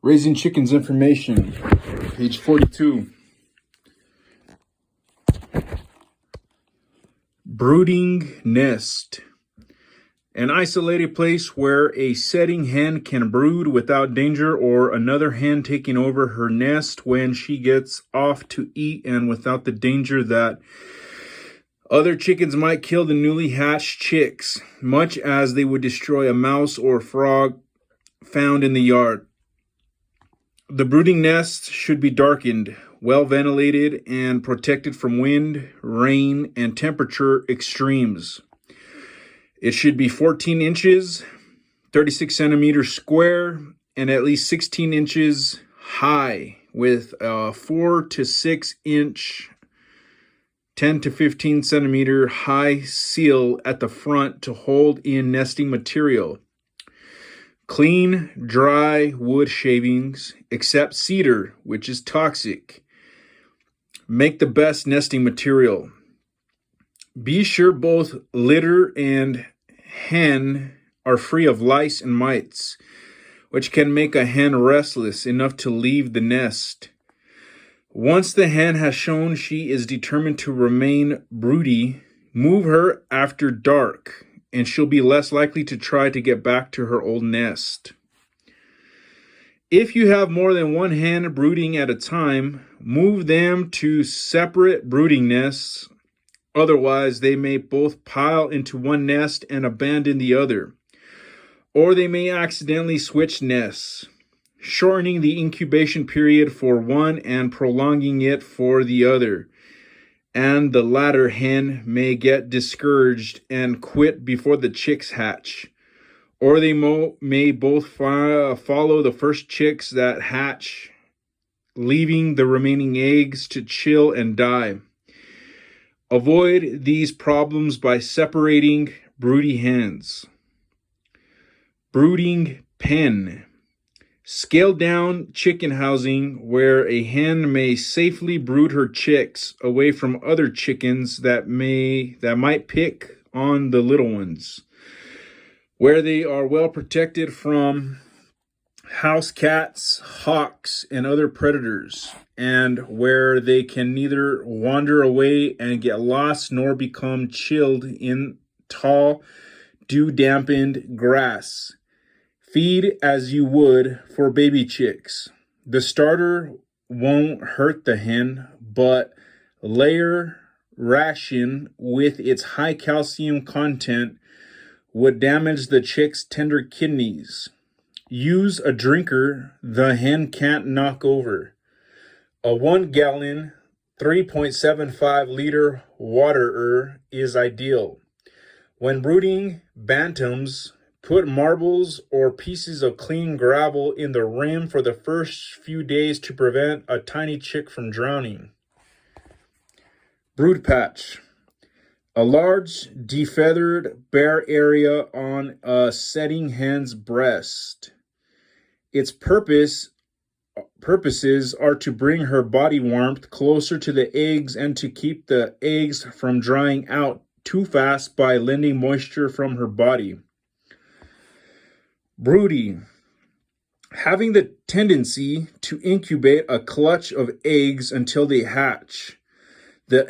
Raising Chickens Information, page 42. Brooding Nest. An isolated place where a setting hen can brood without danger or another hen taking over her nest when she gets off to eat, and without the danger that other chickens might kill the newly hatched chicks, much as they would destroy a mouse or frog found in the yard. The brooding nest should be darkened, well ventilated, and protected from wind, rain, and temperature extremes. It should be 14 inches, 36 centimeters square, and at least 16 inches high, with a 4 to 6 inch, 10 to 15 centimeter high seal at the front to hold in nesting material. Clean, dry wood shavings, except cedar, which is toxic, make the best nesting material. Be sure both litter and hen are free of lice and mites, which can make a hen restless enough to leave the nest. Once the hen has shown she is determined to remain broody, move her after dark, and she'll be less likely to try to get back to her old nest. If you have more than one hen brooding at a time, move them to separate brooding nests. Otherwise, they may both pile into one nest and abandon the other, or they may accidentally switch nests, shortening the incubation period for one and prolonging it for the other. And the latter hen may get discouraged and quit before the chicks hatch. Or they may both follow the first chicks that hatch, leaving the remaining eggs to chill and die. Avoid these problems by separating broody hens. Brooding Pen. Scaled down chicken housing where a hen may safely brood her chicks away from other chickens that might pick on the little ones. Where they are well protected from house cats, hawks, and other predators, and where they can neither wander away and get lost nor become chilled in tall, dew-dampened grass. Feed as you would for baby chicks. The starter won't hurt the hen, but layer ration with its high calcium content would damage the chick's tender kidneys. Use a drinker the hen can't knock over. A 1 gallon, 3.75 liter waterer is ideal. When brooding bantams, put marbles or pieces of clean gravel in the rim for the first few days to prevent a tiny chick from drowning. Brood patch. A large, defeathered, bare area on a setting hen's breast. Its purposes are to bring her body warmth closer to the eggs and to keep the eggs from drying out too fast by lending moisture from her body. Broody. Having the tendency to incubate a clutch of eggs until they hatch. The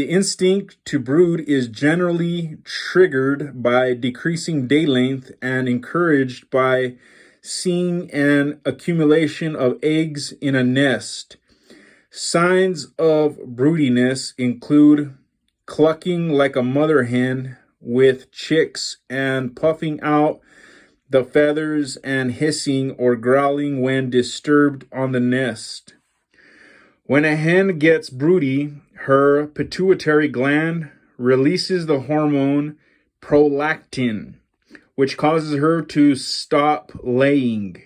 instinct to brood is generally triggered by decreasing day length and encouraged by seeing an accumulation of eggs in a nest. Signs of broodiness include clucking like a mother hen with chicks and puffing out the feathers and hissing or growling when disturbed on the nest. When a hen gets broody, her pituitary gland releases the hormone prolactin, which causes her to stop laying.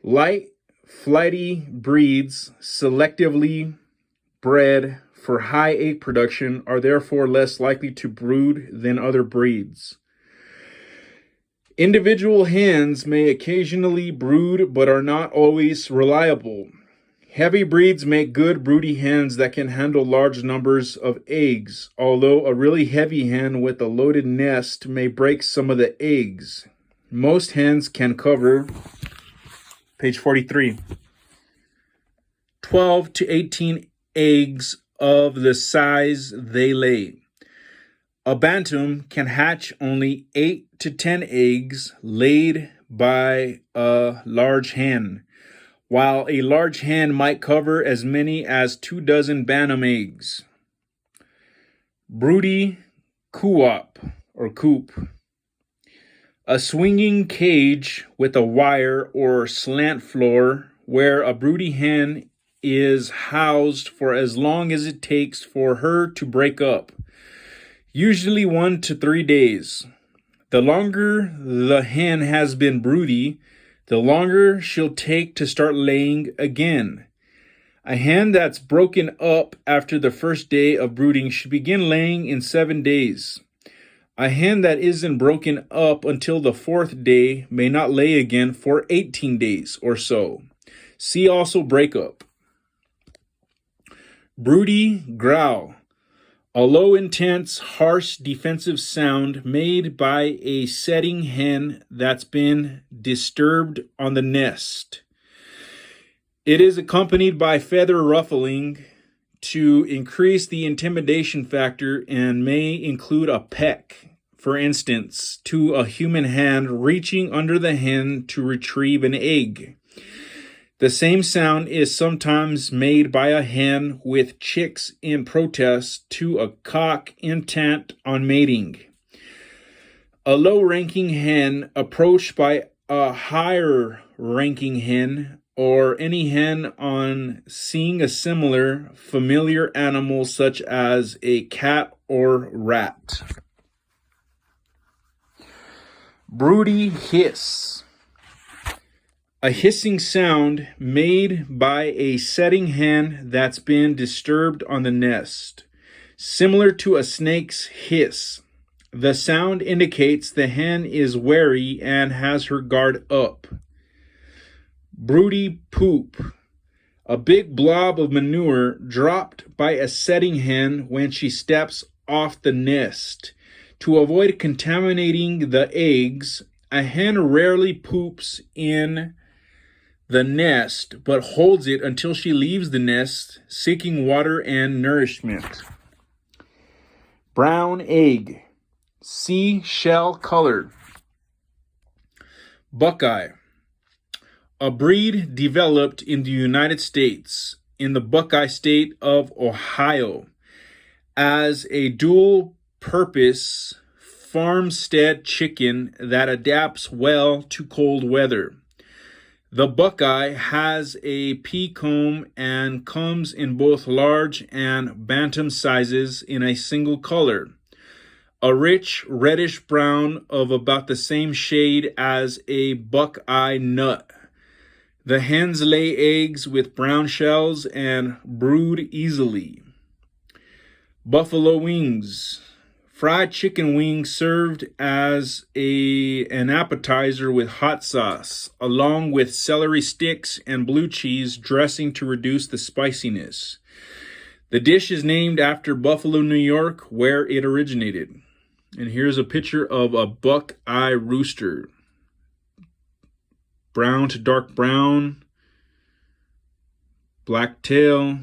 Light, flighty breeds, selectively bred for high egg production, are therefore less likely to brood than other breeds. Individual hens may occasionally brood but are not always reliable. Heavy breeds make good broody hens that can handle large numbers of eggs, although a really heavy hen with a loaded nest may break some of the eggs. Most hens can cover Page 43. 12 to 18 eggs of the size they lay. A bantam can hatch only 8 to 10 eggs laid by a large hen, while a large hen might cover as many as 24 bantam eggs. Broody coop. A swinging cage with a wire or slant floor where a broody hen is housed for as long as it takes for her to break up, usually 1 to 3 days. The longer the hen has been broody, the longer she'll take to start laying again. A hen that's broken up after the first day of brooding should begin laying in 7 days. A hen that isn't broken up until the 4th day may not lay again for 18 days or so. See also breakup. Broody Growl. A low, intense, harsh, defensive sound made by a setting hen that's been disturbed on the nest. It is accompanied by feather ruffling to increase the intimidation factor and may include a peck, for instance, to a human hand reaching under the hen to retrieve an egg. The same sound is sometimes made by a hen with chicks in protest to a cock intent on mating. A low-ranking hen approached by a higher-ranking hen or any hen on seeing a similar familiar animal such as a cat or rat. Broody Hiss. A hissing sound made by a setting hen that's been disturbed on the nest, similar to a snake's hiss. The sound indicates the hen is wary and has her guard up. Broody Poop. A big blob of manure dropped by a setting hen when she steps off the nest. To avoid contaminating the eggs, a hen rarely poops in the nest, but holds it until she leaves the nest, seeking water and nourishment. Brown egg. Seashell color. Buckeye. A breed developed in the United States, in the Buckeye state of Ohio, as a dual-purpose farmstead chicken that adapts well to cold weather. The Buckeye has a pea comb and comes in both large and bantam sizes in a single color. A rich reddish brown of about the same shade as a Buckeye nut. The hens lay eggs with brown shells and brood easily. Buffalo wings. Fried chicken wings served as an appetizer with hot sauce, along with celery sticks and blue cheese dressing to reduce the spiciness. The dish is named after Buffalo, New York, where it originated. And here's a picture of a Buckeye rooster. Brown to dark brown, black tail.